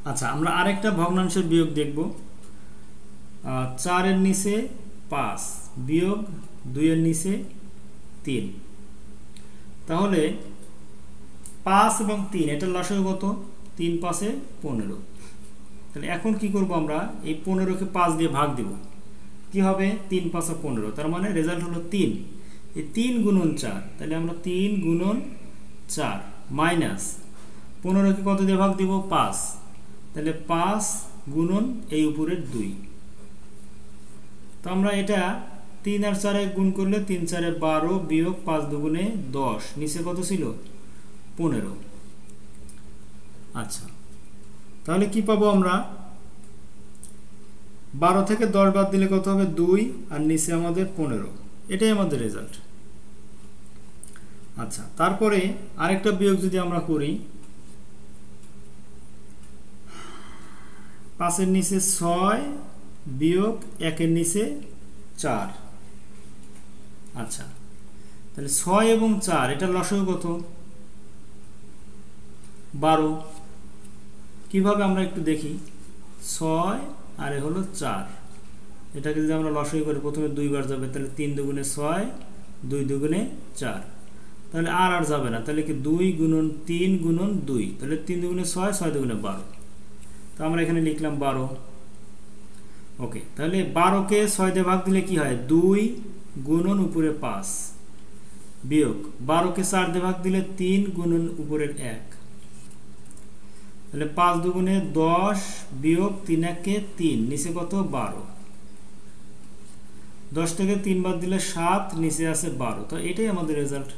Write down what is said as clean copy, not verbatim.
আচ্ছা, আমরা আরেকটা ভগ্নাংশের বিয়োগ দেখব। 4 এর নিচে 5 বিয়োগ 2 এর নিচে 3। তাহলে 5 এবং 3 এটার লসাগু কত? 3 5 এ 15। তাহলে এখন কি করব, আমরা এই 15কে 5 দিয়ে ভাগ দিব। কি হবে? 3 5 15, তার মানে রেজাল্ট হলো 3। এই 3 গুণন 4, তাহলে আমরা 3 গুণন 4 মাইনাস 15কে কত দিয়ে ভাগ দিব? 5, তাহলে 5 গুণন এই উপরের 2। তো আমরা এটা 3 আর 4 গুণ করলে 3 4 12 বিয়োগ 5 দুগুণে 10, নিচে কত ছিল? 15। আচ্ছা, তাহলে কি পাবো আমরা? 12 থেকে 10 বাদ দিলে কত হবে? 2, আর নিচে আমাদের 15। এটাই আমাদের রেজাল্ট। আচ্ছা, তারপরে আরেকটা বিয়োগ যদি আমরা করি, 5 এর নিচে 6 বিয়োগ 1 এর নিচে 4। আচ্ছা, তাহলে 6 এবং 4 এটা লসাগু কত? 12। কিভাবে আমরা একটু দেখি। 6 আর এ হলো 4, এটাকে যদি আমরা লসাগু করি, প্রথমে 2 বার যাবে, তাহলে 3 দুগুণে 6, 2 দুগুণে 4, তাহলে আর যাবে না, তাহলে কি 2 গুণন 3 গুণন 2, তাহলে 3 দুগুণে 6, 6 দুগুণে 12। তো আমরা এখানে লিখলাম 12। ওকে, তাহলে 12কে 6 দিয়ে ভাগ দিলে কি হয়? 2 গুণন উপরে 5 বিয়োগ 12কে 4 দিয়ে ভাগ দিলে 3 গুণন উপরের 1, তাহলে 5 দুগুণে 10 বিয়োগ 3 1 3, নিচে কত? 12। 10 থেকে 3 বাদ দিলে 7, নিচে আছে 12। তো এটাই আমাদের রেজাল্ট।